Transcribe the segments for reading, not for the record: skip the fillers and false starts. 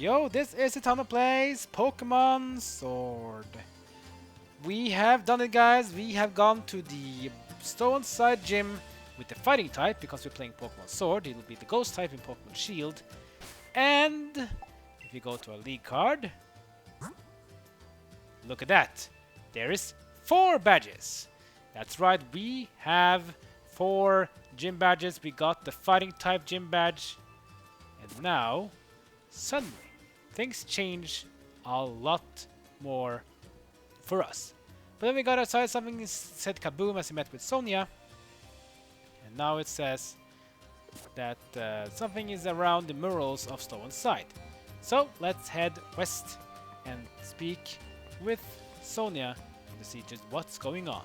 Yo, this is a ton of plays Pokemon Sword. We have done it, guys. We have gone to the Stone Side Gym with the fighting type because we're playing Pokemon Sword. It'll be the ghost type in Pokemon Shield. And if you go to our league card, look at that. There is 4 badges. That's right, we have 4 gym badges. We got the fighting type gym badge. And now, suddenly, things change a lot more for us. But then we got outside, something said kaboom as we met with Sonia. And now it says that something is around the murals of Stone Side. So let's head west and speak with Sonia to see just what's going on.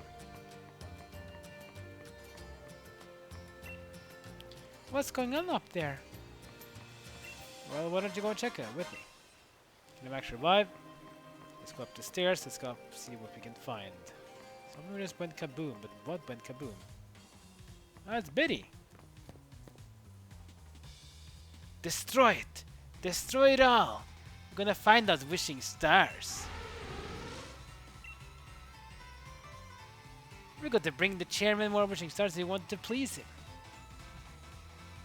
What's going on up there? Well, why don't you go and check it with me? Can I max revive? Let's go up the stairs. Let's go up, see what we can find. Something just went kaboom, but what went kaboom? Ah, it's Bede. Destroy it! Destroy it all! We're gonna find us wishing stars. We're going to bring the chairman more wishing stars if we want to please him.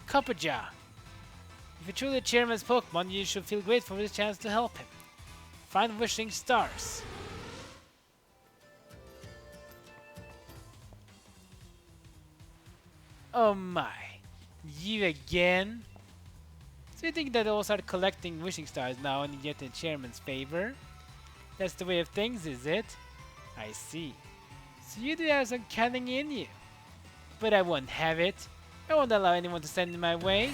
Copperajah. If you're truly the chairman's Pokemon, you should feel grateful for this chance to help him. Find wishing stars. Oh my. You again? So you think that I'll start collecting wishing stars now and you get the chairman's favor? That's the way of things, is it? I see. So you do have some cunning in you. But I won't have it. I won't allow anyone to stand in my way.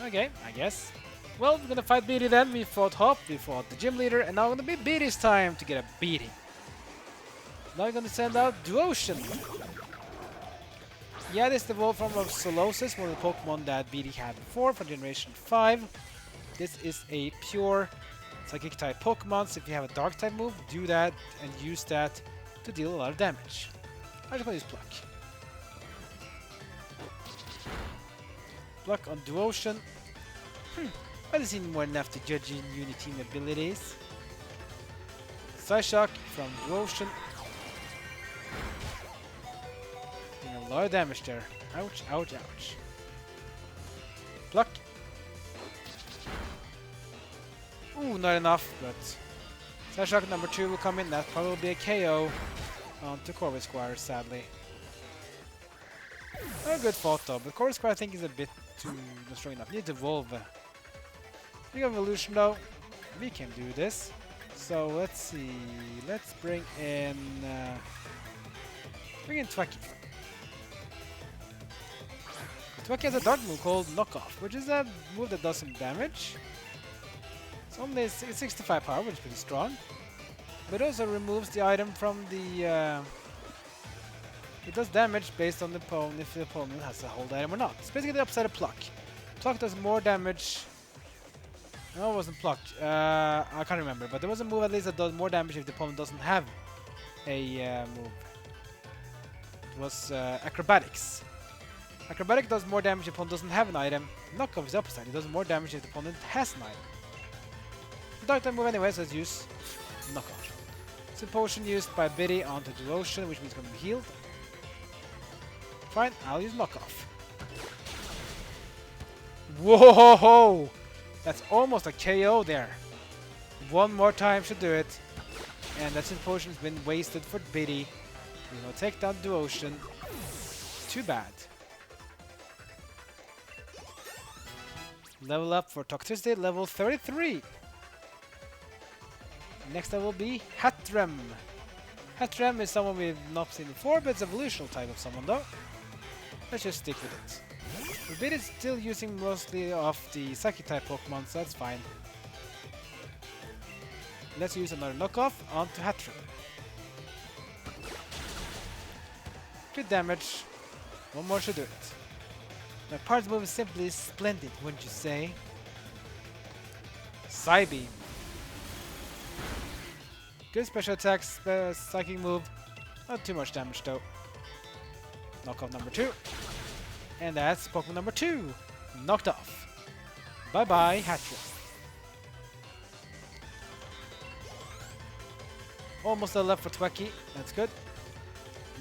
Okay, I guess. Well, we're gonna fight Bede then. We fought Hop, we fought the gym leader, and now it's gonna be Bede's time to get a beating. Now we're gonna send out Duocean. Yeah, this is the evolved form of Solosis, one of the Pokemon that Bede had before for Generation 5. This is a pure Psychic type Pokemon, so if you have a Dark type move, do that and use that to deal a lot of damage. I'm just gonna use Pluck. Pluck on Duocean. I just need more than enough to judge in unit team abilities. Psyshock from Duocean. Doing a lot of damage there. Ouch, ouch, ouch. Pluck. Ooh, not enough, but Psyshock number 2 will come in. That probably will be a KO onto Corvisquire, sadly. Not a good fault though, but Corvisquire I think is a bit too not strong enough. Needs to evolve. Big evolution though, we can do this. So let's see. Let's bring in Twaki. Twaki has a dark move called Knockoff, which is a move that does some damage. It's only 65 power, which is pretty strong. But it also removes the item from the it does damage based on the opponent if the opponent has a hold item or not. It's basically the upside of Pluck. Pluck does more damage. No, it wasn't Pluck. I can't remember, but there was a move at least that does more damage if the opponent doesn't have a move. It was Acrobatics. Acrobatic does more damage if the opponent doesn't have an item. Knockoff is the opposite. It does more damage if the opponent has an item. Dark type move anyway, so let's use Knockoff. It's a potion used by Bede onto Duocean, which means it's going to be healed. Fine, I'll use Knockoff. Whoa! That's almost a KO there. One more time should do it. And that potion's been wasted for Bede. We will take down Duocean. Too bad. Level up for Toxicity, level 33. Next up will be Hattrem. Hattrem is someone we've not seen before, but it's an evolutional type of someone though. Let's just stick with it. Bede is still using mostly of the Psychic type Pokemon, so that's fine. Let's use another knockoff onto Hattrem. Good damage. One more should do it. My part's move is simply splendid, wouldn't you say? Psybeam. Good special attacks, psychic move. Not too much damage though. Knockoff number 2. And that's Pokemon number 2. Knocked off. Bye bye, Hatcher. Almost a left for Tweki. That's good.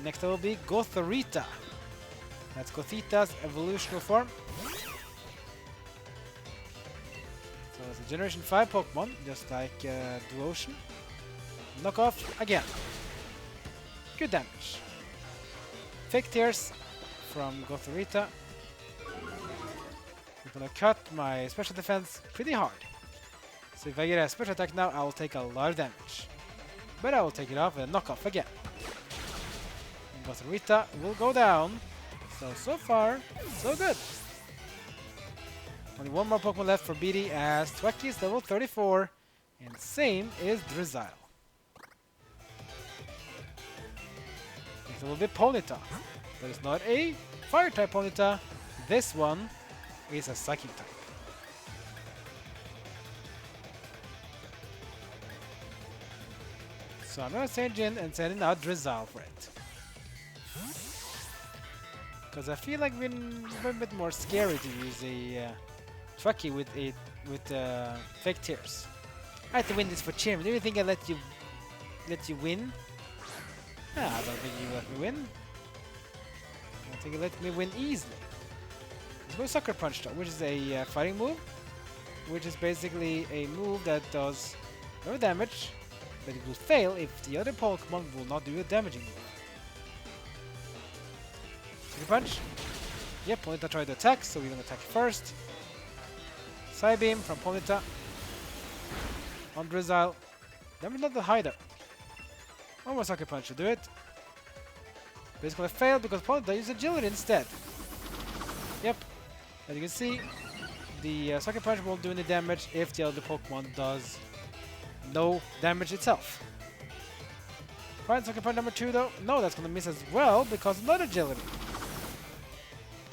Next will be Gothorita. That's Gothita's evolutional form. So it's a Generation 5 Pokemon, just like Duocean. Knock off again. Good damage. Fake Tears from Gothorita. I'm gonna cut my special defense pretty hard. So if I get a special attack now, I will take a lot of damage. But I will take it off and knock off again. And Gothorita will go down. So far, so good. Only one more Pokemon left for Bede as Tweki is level 34. And same is Drizzile. Next will be Ponyta. But it's not a Fire type Ponyta. This one is a Psychic type. So I'm gonna send in and send out Drizzile for it. Because I feel like we're a bit more scary to use a Tweki with Fake Tears. I have to win this for Chairman. Do you think I let you win? I don't think you let me win. I think you let me win easily. Let's go Sucker Punch though, which is a fighting move, which is basically a move that does no damage, but it will fail if the other Pokemon will not do a damaging move. Sucker Punch. Yep, Ponyta tried to attack, so we're gonna attack first. Side Beam from Ponyta on Drizzile. Damage not the hideout. One more Sucker Punch to do it. But it's gonna fail because Ponyta used Agility instead. Yep. As you can see, the Sucker Punch won't do any damage if the other Pokemon does no damage itself. Fine, Sucker Punch number 2 though. No, that's gonna miss as well because of not Agility.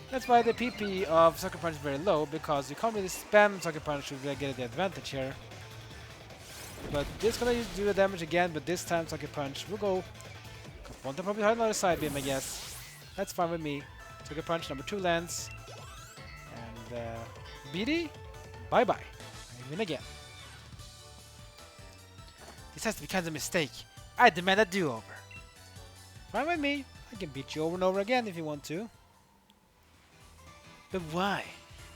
That's why the PP of Sucker Punch is very low, because you can't really spam Sucker Punch to get the advantage here. But this is gonna do the damage again, but this time Sucker Punch will go. Want to probably hide another Side Beam, I guess. That's fine with me. Sucker Punch number 2 lands. And Bede, bye bye. I win again. This has to be kind of a mistake. I demand a do-over. Fine with me. I can beat you over and over again if you want to. But why?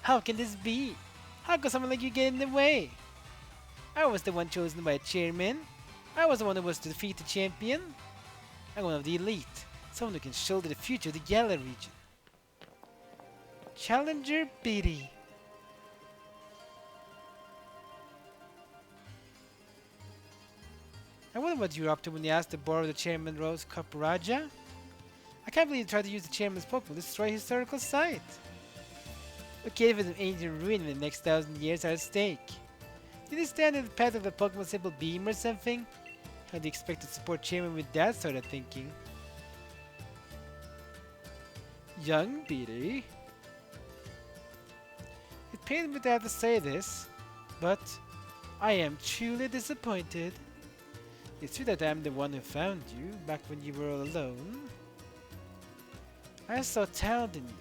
How can this be? How can someone like you get in the way? I was the one chosen by a chairman. I was the one who was to defeat the champion. I'm one of the elite. Someone who can shoulder the future of the Galar region. Challenger Bede. I wonder what you were up to when you asked to borrow the chairman Rose Copperajah. I can't believe you tried to use the chairman's Pokemon to destroy a historical site. What gave it an ancient ruin when the next 1,000 years are at stake? Did he stand in the path of a Pokemon symbol beam or something? How do you expect to support Chairman with that sort of thinking? Young Bede. It pains me to have to say this, but I am truly disappointed. It's true that I am the one who found you back when you were all alone. I saw talent in you.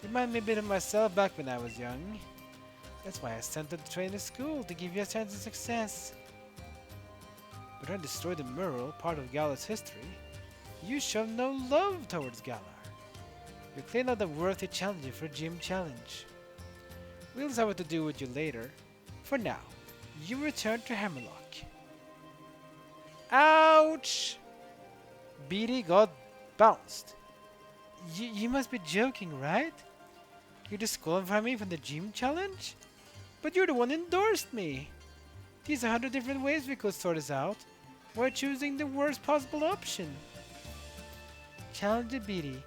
Remind me a bit of myself back when I was young. That's why I sent you to train to school, to give you a chance of success. But trying to destroy the Mural, part of Galar's history, you show no love towards Galar. You're clearly not a worthy challenger for a gym challenge. We'll decide what to do with you later. For now, you return to Hammerlock. Ouch! Bede got bounced. You must be joking, right? You disqualify me from the gym challenge? But you're the one who endorsed me. There's 100 different ways we could sort this out. Why choosing the worst possible option? Challenger Bede.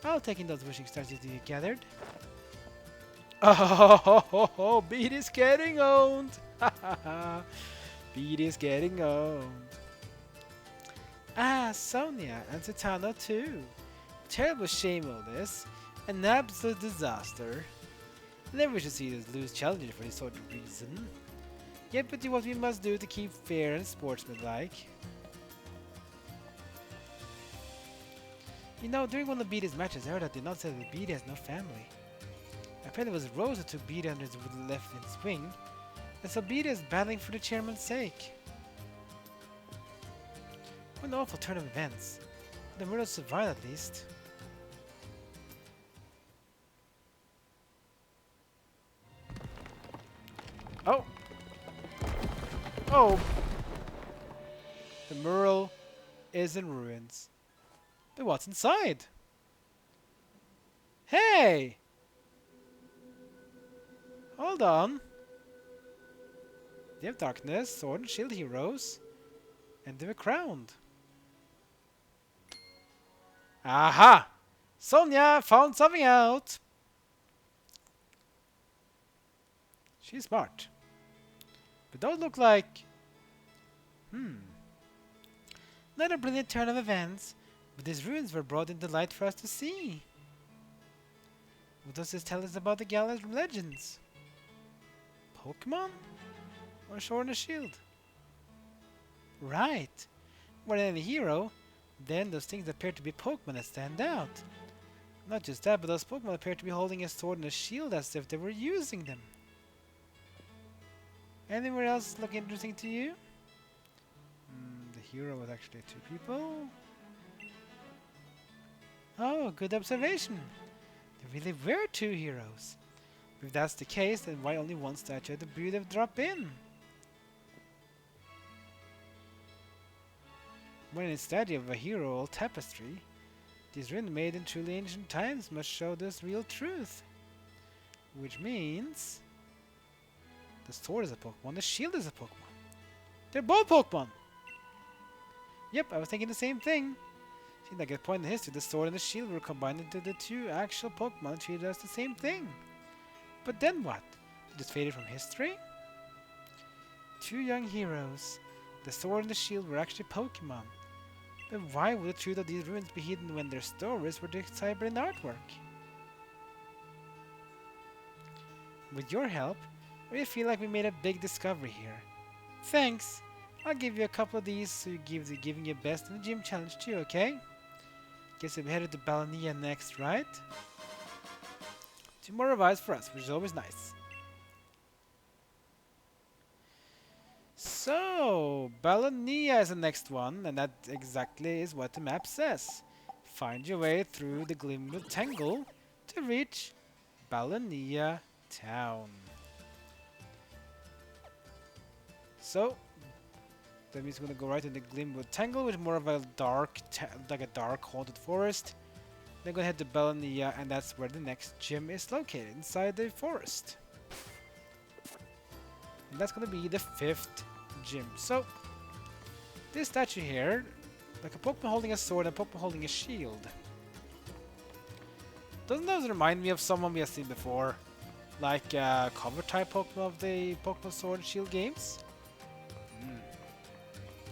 I'll take in those wishing stars you gathered. Oh, Bede is getting owned. Bede is getting owned. Ah, Sonia and Satana too. Terrible shame all this. An absolute disaster. Never should see us lose challengers for this sort of reason. Yet but do what we must do to keep fair and sportsmanlike. You know, during one of Bede's matches, I heard that they not say that Bede has no family. Apparently it was Rose who took Bede under his left in his wing, and so Bede is battling for the chairman's sake. What an awful turn of events. The Mural survived at least. Oh! Oh! The Mural is in ruins. But what's inside? Hey! Hold on. They have darkness, sword and shield heroes, and they were crowned. Aha! Sonia found something out! She's smart. But those look like... Another brilliant turn of events, but these ruins were brought into light for us to see. What does this tell us about the Gala's legends? Pokemon? Or Sword and a Shield? Right. More than any hero, then those things appear to be Pokemon that stand out. Not just that, but those Pokemon appear to be holding a sword and a shield as if they were using them. Anywhere else look interesting to you? The hero was actually two people. Oh, good observation. There really were two heroes. If that's the case, then why only one statue at the Bede drop in? When in statue of a hero or tapestry, these ruins made in truly ancient times must show this real truth. Which means the sword is a Pokemon, the shield is a Pokemon. They're both Pokemon! Yep, I was thinking the same thing. Seems like at a point in history, the sword and the shield were combined into the two actual Pokemon and treated as the same thing. But then what? It just faded from history? Two young heroes. The sword and the shield were actually Pokemon. But why would the truth of these ruins be hidden when their stories were deciphered in artwork? With your help, I really feel like we made a big discovery here. Thanks! I'll give you a couple of these so you give the giving your best in the gym challenge too, okay? Guess we'll be headed to Ballonlea next, right? 2 more revives for us, which is always nice. So, Ballonlea is the next one, and that exactly is what the map says. Find your way through the Glimwood Tangle to reach Ballonlea town. So, that means we're gonna go right into Glimwood Tangle, which is more of a dark, like a dark haunted forest. Then gonna head to Ballonlea, and that's where the next gym is located, inside the forest. And that's gonna be the 5th gym. So, this statue here, like a Pokemon holding a sword and a Pokemon holding a shield. Doesn't those remind me of someone we have seen before? Like cover type Pokemon of the Pokemon Sword and Shield games?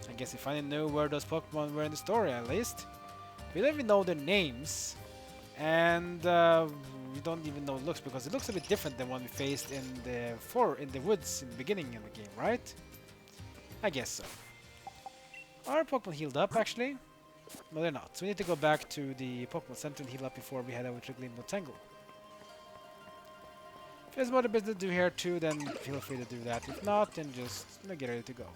I guess we finally know where those Pokemon were in the story, at least. We don't even know their names. And we don't even know looks, because it looks a bit different than one we faced in the woods in the beginning of the game, right? I guess so. Are Pokemon healed up, actually? No, they're not. So we need to go back to the Pokemon Center and heal up before we head over to Glimwood Tangle. If there's more business to do here too, then feel free to do that. If not, then just get ready to go.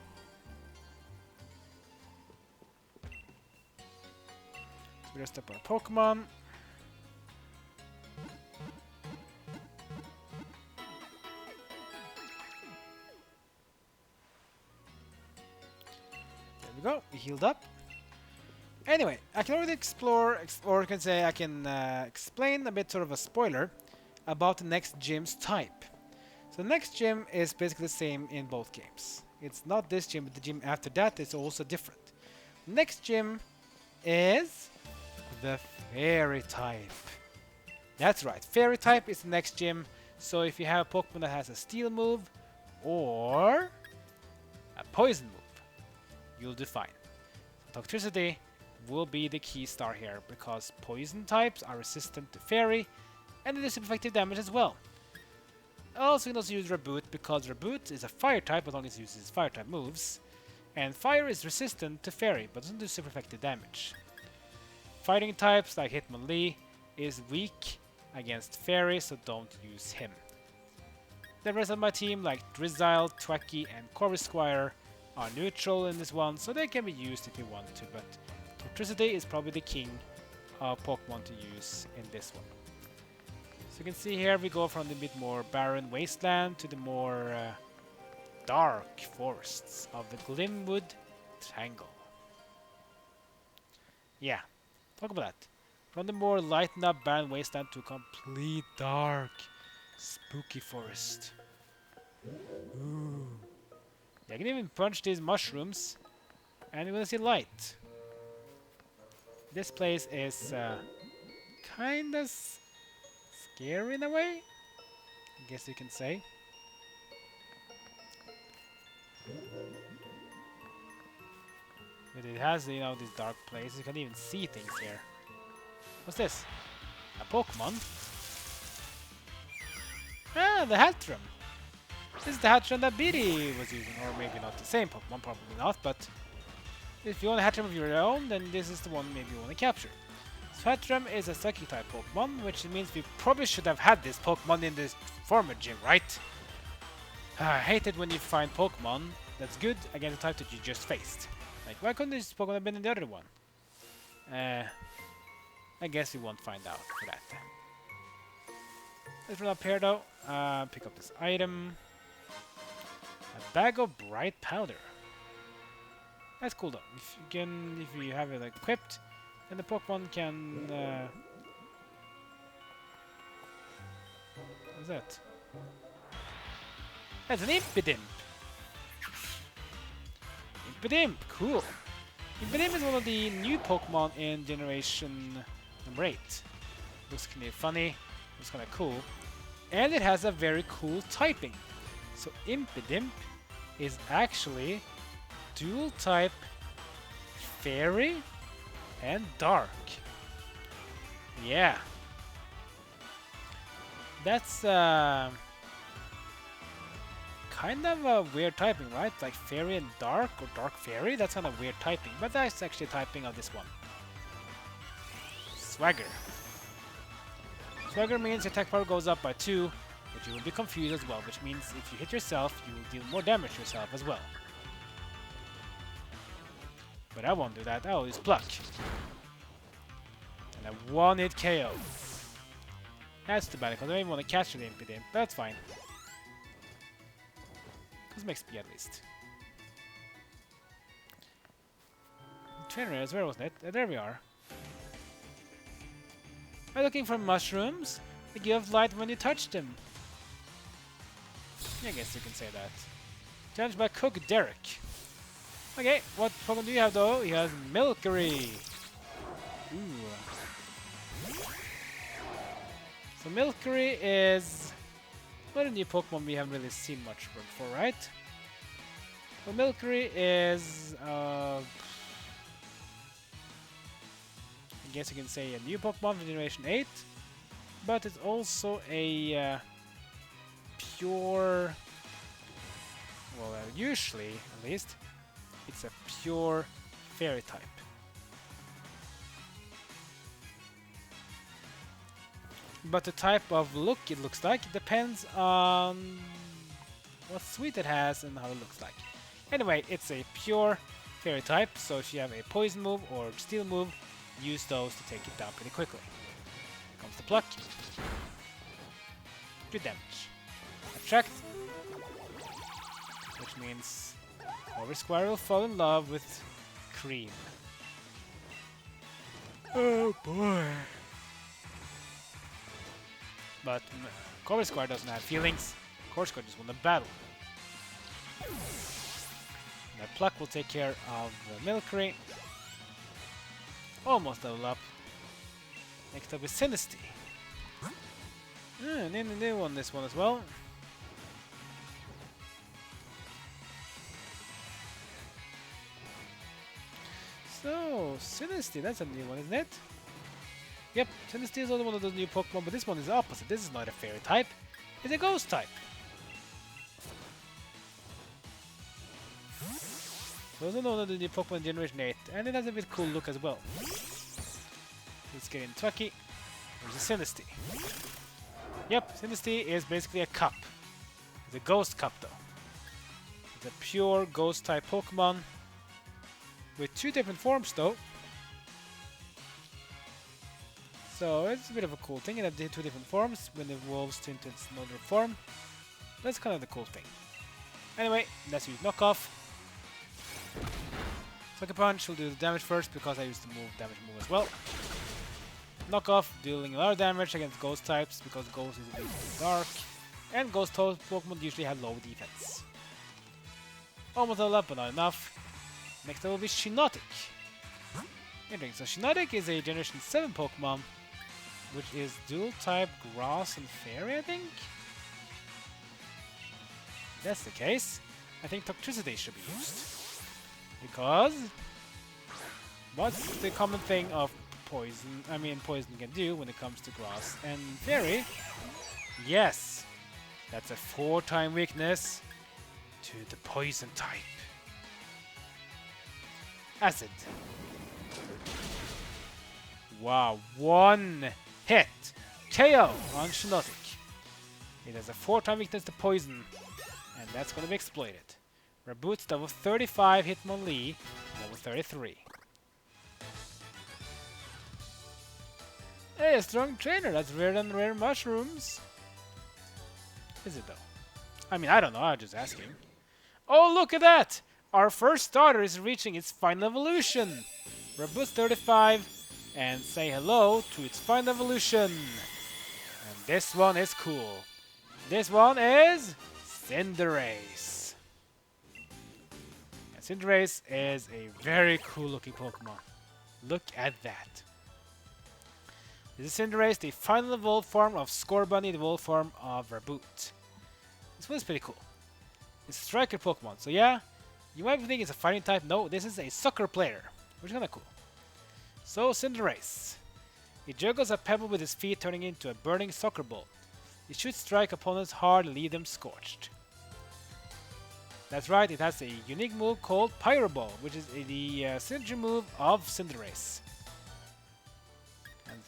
So we rest up our Pokemon. There we go. We healed up. Anyway, I can already explore, or I can say I can explain a bit, sort of a spoiler, about the next gym's type. So the next gym is basically the same in both games. It's not this gym, but the gym after that is also different. Next gym is the Fairy type. That's right, Fairy type is the next gym. So if you have a Pokemon that has a Steel move or a Poison move, you'll do fine. Toxicity will be the key star here, because Poison types are resistant to Fairy, and it is effective damage as well. Also, you can also use Reboot, because Reboot is a Fire type as long as it uses Fire type moves, and Fire is resistant to Fairy, but doesn't do super effective damage. Fighting types like Hitmonlee is weak against Fairy, so don't use him. The rest of my team, like Drizzile, Twacky, and Corvisquire, are neutral in this one, so they can be used if you want to, but Tortricity is probably the king of Pokemon to use in this one. So you can see here we go from the bit more barren wasteland to the more dark forests of the Glimwood Tangle. Yeah, talk about that. From the more lightened up barren wasteland to complete dark, spooky forest. Ooh. I can even punch these mushrooms and you're gonna see light. This place is kinda scary in a way, I guess you can say. But it has, you know, these dark places. You can even see things here. What's this? A Pokemon? Ah, the Hatchram. This is the Hatchram that Bede was using, or maybe not the same Pokemon, probably not, but if you want a Hatchram of your own, then this is the one maybe you want to capture. So Hatchram is a Psychic type Pokemon, which means we probably should have had this Pokemon in this former gym, right? I hate it when you find Pokemon that's good against a type that you just faced. Like, why couldn't this Pokemon have been in the other one? I guess we won't find out for that. Let's run up here though, pick up this item. A bag of bright powder. That's cool though. If you have it equipped, then the Pokemon can. What's that? That's an Impidimp. Impidimp, cool. Impidimp is one of the new Pokemon in Generation number 8. Looks kind of funny. Looks kind of cool. And it has a very cool typing. So Impidimp is actually dual type Fairy and Dark. Yeah. That's kind of a weird typing, right? Like Fairy and Dark or Dark Fairy? That's kind of weird typing, but that's actually typing of this one. Swagger. Swagger means your attack power goes up by 2, but you will be confused as well, which means if you hit yourself, you will deal more damage to yourself as well. But I won't do that, I'll use Pluck. And a 1-hit KO. That's too bad, because I don't even want to catch the Impidimp, but that's fine. Cosmic XP at least. Trainer areas, where wasn't it? There we are. Are you looking for mushrooms? They give light when you touch them. I guess you can say that. Challenged by Cook Derek. Okay, what Pokemon do you have though? He has Milcery. Ooh. So Milcery is not a new Pokemon we haven't really seen much before, right? So Milcery is I guess you can say a new Pokemon from Generation 8, but it's also a pure, well, usually at least, it's a pure Fairy type. But the type of look it looks like depends on what suite it has and how it looks like. Anyway, it's a pure Fairy type, so if you have a Poison move or Steel move, use those to take it down pretty quickly. Here comes the Pluck. Good damage. Attract, which means Corvisquire will fall in love with Cream. Oh boy. But Corvisquire doesn't have feelings. Corvisquire just won the battle. That Pluck will take care of Milcery. Almost level up. Next up is Sinisty. They won this one as well. So, Sinisty, that's a new one, isn't it? Yep, Sinisty is also one of those new Pokemon, but this one is the opposite. This is not a Fairy type, it's a Ghost type. So also one of the new Pokemon in Generation 8, and it has a bit cool look as well. Let's get in Twacky. There's a Sinistea. Yep, Sinistea is basically a cup. It's a ghost cup though. It's a pure ghost type Pokemon with 2 different forms though. So it's a bit of a cool thing. It has 2 different forms when it evolves into its another form. That's kind of the cool thing. Anyway, let's use knockoff. Sucker Punch will do the damage first because I used the damage move as well. Knockoff dealing a lot of damage against ghost types because ghost is a bit dark. And ghost Pokemon usually have low defense. Almost all up, but not enough. Next up will be Shiinotic. Interesting. So Shiinotic is a Generation 7 Pokemon, which is dual type Grass and Fairy, I think? If that's the case, I think Toxtricity should be used. Because what's the common thing of poison can do when it comes to Grass and Fairy? Yes! That's a 4-time weakness to the poison type. Acid. Wow, 1 hit! KO on Shiinotic. It has a 4-time weakness to poison, and that's going to be exploited. Raboot's level 35 Hitmonlee, level 33. Hey, a strong trainer, that's rare than rare mushrooms. Is it though? I mean, I don't know, I'm just asking. Oh, look at that! Our first starter is reaching its final evolution. Raboot's 35, and say hello to its final evolution. And this one is cool. This one is Cinderace. And Cinderace is a very cool looking Pokemon. Look at that. This is Cinderace, the final evolved form of Scorbunny, the evolved form of Raboot. This one is pretty cool. It's a striker Pokemon, so yeah, you might think it's a fighting type. No, this is a soccer player, which is kind of cool. So, Cinderace. It juggles a pebble with its feet, turning into a burning soccer ball. It should strike opponents hard and leave them scorched. That's right, it has a unique move called Pyro Ball, which is the signature move of Cinderace. And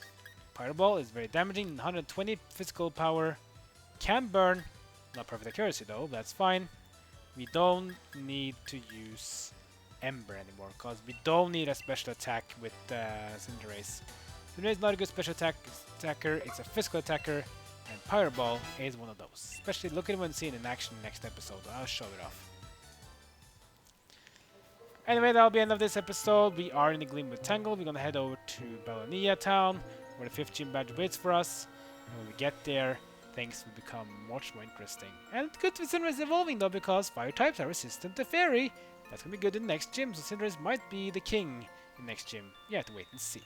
Pyro Ball is very damaging, 120 physical power, can burn, not perfect accuracy though, that's fine. We don't need to use Ember anymore, because we don't need a special attack with Cinderace. Cinderace is not a good special attacker, it's a physical attacker, and Pyro Ball is one of those. Especially look at it when seen in action next episode, I'll show it off. Anyway, that'll be the end of this episode. We are in the Glimwood Tangle. We're gonna head over to Ballonlea town, where the 5th gym badge waits for us. And when we get there, things will become much more interesting. And it's good to see Cinderace evolving though, because fire types are resistant to fairy. That's gonna be good in the next gym, so Cinderace might be the king in the next gym. You have to wait and see.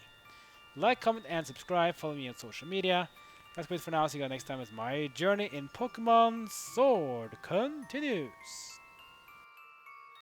Like, comment, and subscribe. Follow me on social media. That's it for now. See you guys next time as my journey in Pokemon Sword continues.